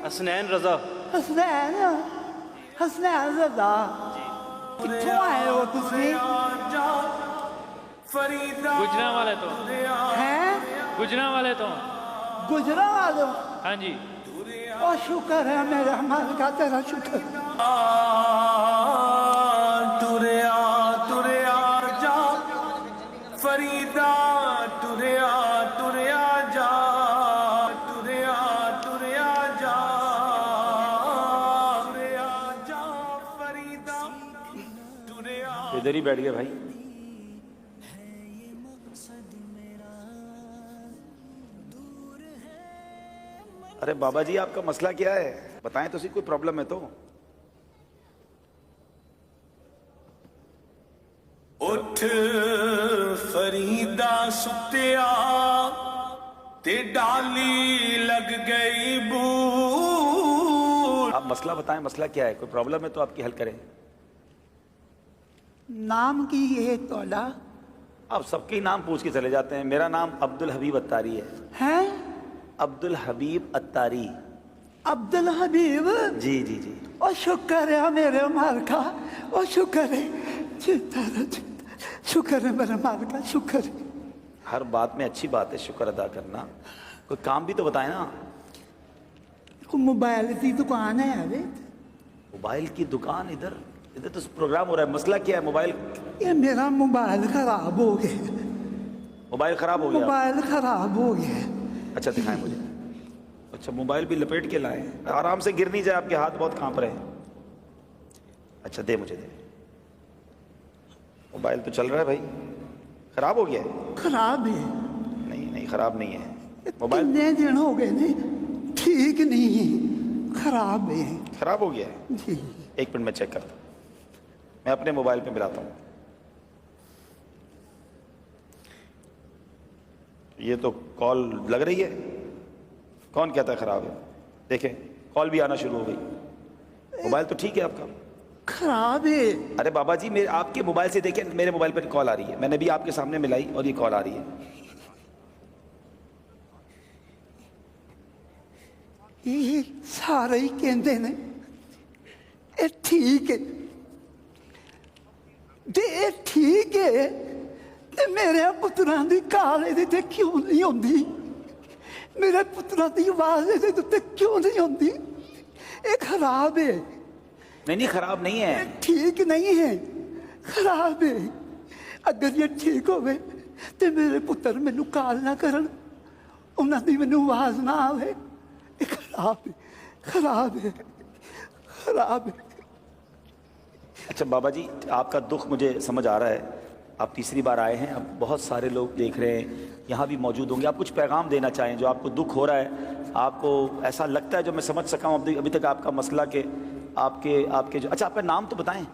हसनैन रजा। हसनैन रजा कित्थों आए हो तुसी? गुजरांवाले तो। हैं? गुजरांवाले तो। गुजरांवाले? हाँ जी। ओ शुक्र है मेरे हमारे का, तेरा शुक्र। तुरया तुरया जा फरीदा, तुरया तुरया जा, तुरया तुरया जा, तुरया जा फरीदा, तुरया। इधर ही बैठ गए भाई। अरे बाबा जी आपका मसला क्या है, बताएं तो सही, कोई प्रॉब्लम है तो? उठ फरीदा सुत्या ते डाली लग गई बूट। आप मसला बताएं, मसला क्या है, कोई प्रॉब्लम है तो आपकी हल करें। नाम की ये तोला आप सबके नाम पूछ के चले जाते हैं। मेरा नाम अब्दुल हबीब अत्तारी है। हैं? अब्दुल हबीब अत्तारी। अब्दुल हबीब? जी जी जी। ओ शुक्र है मेरे माल का, ओ शुक्र है, शुक्र है मेरे माल का, शुक्र है। हर बात में अच्छी बात है शुक्र अदा करना, कोई काम भी तो बताए ना। मोबाइल की दुकान है अभी। मोबाइल की दुकान? इधर इधर तो प्रोग्राम हो रहा है। मसला क्या है? मोबाइल? ये मेरा मोबाइल खराब हो गया। मोबाइल खराब हो गया? मोबाइल खराब हो गया। अच्छा दिखाएं मुझे। अच्छा मोबाइल भी लपेट के लाए, आराम से गिर नहीं जाए, आपके हाथ बहुत कांप रहे हैं। अच्छा दे मुझे, दे। मोबाइल तो चल रहा है भाई, खराब हो गया है? खराब है? नहीं नहीं खराब नहीं है मोबाइल। कितने दिन हो गए ने, ठीक नहीं है, खराब है। खराब हो गया है? जी। एक मिनट में चेक करता हूँ, मैं अपने मोबाइल पे मिलाता हूँ। ये तो कॉल लग रही है, कौन कहता है खराब है? देखें कॉल भी आना शुरू हो गई। मोबाइल तो ठीक है आपका? खराब है। अरे बाबा जी मेरे आपके मोबाइल से देखें, मेरे मोबाइल पर कॉल आ रही है, मैंने भी आपके सामने मिलाई और ये कॉल आ रही है। ये सारे ही कहते ने ये ठीक है, ये ठीक है, ते मेरे पुत्रां दी काल इहदे ते क्यों नहीं होंदी? मेरे पुत्रां दी आवाज इहदे ते क्यों नहीं होंदी? ये खराब है। नहीं नहीं खराब नहीं है। ठीक नहीं है, खराब है। अगर ये ठीक होवे ते मेरे पुत्र मैनू काल ना करन, उन्हां दी मैनू आवाज ना आवे। ये खराब है, खराब है, खराब है। अच्छा बाबा जी आपका दुख मुझे समझ आ रहा है, आप तीसरी बार आए हैं, अब बहुत सारे लोग देख रहे हैं, यहाँ भी मौजूद होंगे। आप कुछ पैगाम देना चाहें, जो आपको दुख हो रहा है, आपको ऐसा लगता है, जो मैं समझ सका हूँ अभी तक आपका मसला के आपके जो। अच्छा आपका नाम तो बताएं।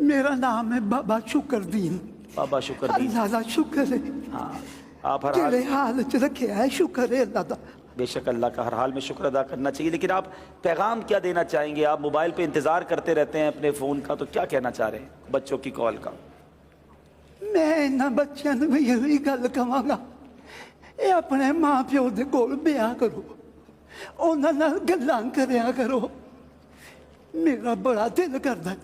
मेरा नाम है बाबा शुक्रदीन। बाबा शुक्रदीन। अल्लाह का शुक्र है। हाँ आप हर तेरे हाल हाल च रखे है, शुक्र है अल्लाह का। बेशक अल्लाह का हर हाल में शुक्र अदा करना चाहिए, लेकिन आप पैगाम क्या देना चाहेंगे? आप मोबाइल पे इंतज़ार करते रहते हैं अपने फ़ोन का, तो क्या कहना चाह रहे हैं बच्चों की कॉल का? मैं इन्होंने बच्चों को यही गल कहांगा, ये अपने माँ प्यो के कोल ब्याह करो, उन्हां नाल गल्लां करया करो। मेरा बड़ा दिल करदा है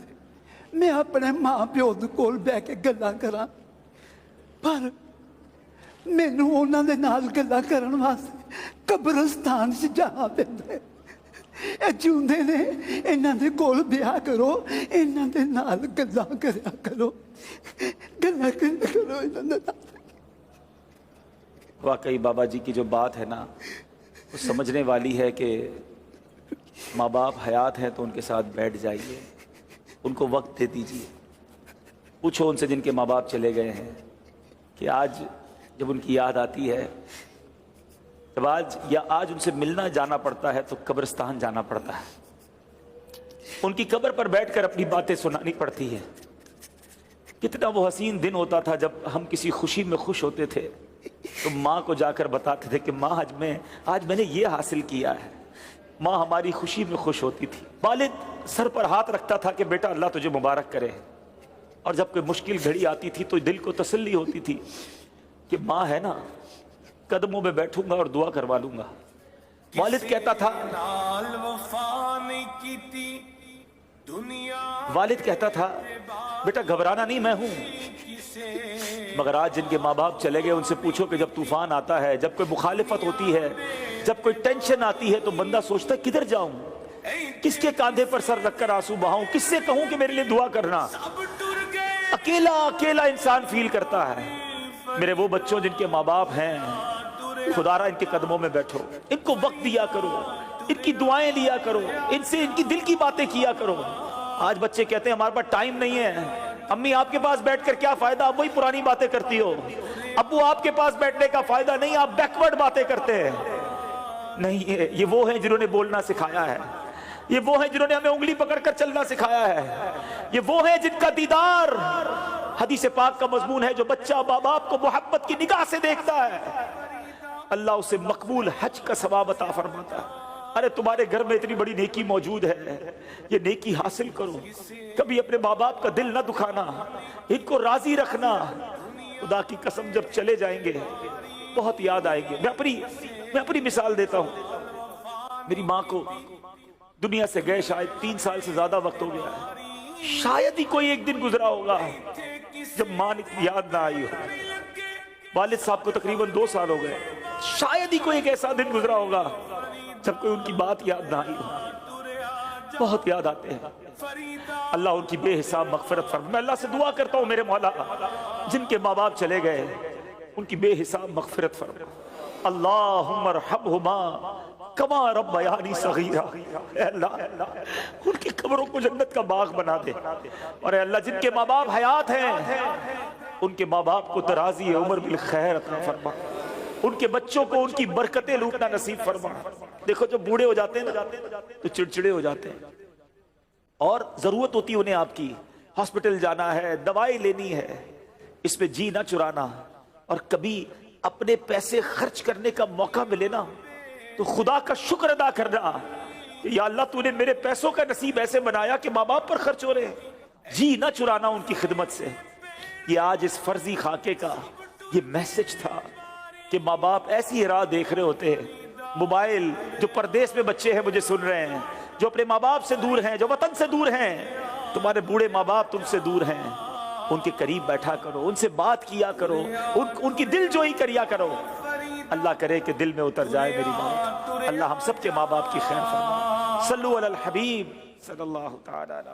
मैं अपने माँ प्यो के कोल बह के गल्लां करां, पर मैनू उन्हां दे नाल गल्लां करन वास्ते कब्रिस्तान च जाना पैंदा है। ਇਹ ਜਿਉਂਦੇ ਨੇ, ਇਹਨਾਂ ਦੇ ਕੋਲ ਵਿਆਹ ਕਰੋ, ਇਹਨਾਂ ਦੇ ਨਾਲ ਗੱਲਾਂ ਕਰਿਆ ਕਰੋ, ਗੱਲਾਂ ਕਰਿਆ ਕਰੋ ਇਹਨਾਂ ਦੇ ਨਾਲ। वाकई बाबा जी की जो बात है ना, वो समझने वाली है कि माँ बाप हयात हैं तो उनके साथ बैठ जाइए, उनको वक्त दे दीजिए। पूछो उनसे जिनके माँ बाप चले गए हैं कि आज जब उनकी याद आती है, जब आज उनसे मिलना जाना पड़ता है तो कब्रिस्तान जाना पड़ता है, उनकी कब्र पर बैठकर अपनी बातें सुनानी पड़ती है। कितना वो हसीन दिन होता था जब हम किसी खुशी में खुश होते थे तो माँ को जाकर बताते थे कि माँ आज मैंने ये हासिल किया है। माँ हमारी खुशी में खुश होती थी। वालिद सर पर हाथ रखता था कि बेटा अल्लाह तुझे मुबारक करे, और जब कोई मुश्किल घड़ी आती थी तो दिल को तसल्ली होती थी कि माँ है ना, कदमों में बैठूंगा और दुआ करवा लूंगा। والد کہتا تھا नाल वफा नहीं कीती दुनिया والد کہتا تھا بیٹا گھبرانا نہیں، میں ہوں. مگر آج جن کے ماں باپ چلے گئے ان سے پوچھو کہ جب طوفان آتا ہے، جب کوئی مخالفت ہوتی ہے، جب کوئی ٹینشن آتی ہے تو بندہ سوچتا ہے کدھر جاؤں، کس کے کاندھے پر سر رکھ کر آنسو بہاؤں، کس سے کہوں کہ میرے لیے دعا کرنا. अब टुर गए اکیلا اکیلا انسان فیل کرتا ہے. میرے وہ بچوں جن کے ماں باپ ہیں، خدا را ان کے قدموں میں بیٹھو، ان کو وقت دیا کرو، ان کی دعائیں لیا کرو، ان سے ان کی دل کی باتیں کیا کرو. آج بچے کہتے ہیں ہمارے پاس ٹائم نہیں ہے. امی آپ کے پاس بیٹھ کر کیا فائدہ، آپ وہی پرانی باتیں کرتی ہو. ابو آپ کے پاس بیٹھنے کا فائدہ نہیں، آپ بیکورڈ باتیں کرتے ہیں. نہیں، یہ وہ ہیں جنہوں نے بولنا سکھایا ہے، یہ وہ ہیں جنہوں نے ہمیں انگلی پکڑ کر چلنا سکھایا ہے، یہ وہ ہیں جن کا دیدار حدیث پاک کا مضمون ہے. جو بچہ ماں باپ کو محبت کی نگاہ سے دیکھتا ہے اللہ اسے مقبول حج کا ثواب عطا فرماتا ہے. ارے تمہارے گھر میں اتنی بڑی نیکی موجود ہے، یہ نیکی حاصل کرو. کبھی اپنے ماں باپ کا دل نہ دکھانا، ان کو راضی رکھنا. خدا کی قسم جب چلے جائیں گے بہت یاد آئیں گے. میں اپنی مثال دیتا ہوں. میری ماں کو دنیا سے گئے شاید 3 سال سے زیادہ وقت ہو گیا ہے. شاید ہی کوئی ایک دن گزرا ہوگا جب ماں نے یاد نہ آئی ہو. والد صاحب کو تقریباً 2 سال ہو گئے. شاید ہی کوئی ایک ایسا دن گزرا ہوگا جب کوئی ان کی بات یاد نہ آئی ہو. بہت یاد آتے ہیں. اللہ ان کی بے حساب مغفرت فرمائے. میں اللہ سے دعا کرتا ہوں میرے مولا جن کے ماں باپ چلے گئے ان کی بے حساب مغفرت فرمائے. اللہم ارحمہما کما ربیانی صغیرا. اے اللہ ان کی قبروں کو جنت کا باغ بنا دے. اور اے اللہ جن کے ماں باپ حیات ہیں ان کے ماں باپ کو درازی عمر بالخیر عطا فرما. ان کے بچوں کو ان کی برکتیں لوٹنا نصیب فرما. دیکھو جب بوڑھے ہو جاتے ہیں تو چڑچڑے ہو جاتے ہیں اور ضرورت ہوتی ہے انہیں آپ کی، ہاسپٹل جانا ہے، دوائی لینی ہے. اس پہ جی نہ چرانا. اور کبھی اپنے پیسے خرچ کرنے کا موقع ملے نا تو خدا کا شکر ادا کرنا کہ یا اللہ تو نے میرے پیسوں کا نصیب ایسے بنایا کہ ماں باپ پر خرچ ہو رہے ہیں. جی نہ چرانا ان کی خدمت سے. یہ آج اس فرضی خاکے کا یہ میسج تھا کہ ماں باپ ایسی راہ دیکھ رہے ہوتے ہیں. موبائل جو پردیس میں بچے ہیں مجھے سن رہے ہیں، جو اپنے ماں باپ سے دور ہیں، جو وطن سے دور ہیں، تمہارے بوڑھے ماں باپ تم سے دور ہیں، ان کے قریب بیٹھا کرو، ان سے بات کیا کرو، ان کی دل جوئی کریا کرو. اللہ کرے کہ دل میں اتر جائے میری بات. اللہ ہم سب کے ماں باپ کی خیر فرمائے. صلو علی الحبیب صلی اللہ تعالی علیہ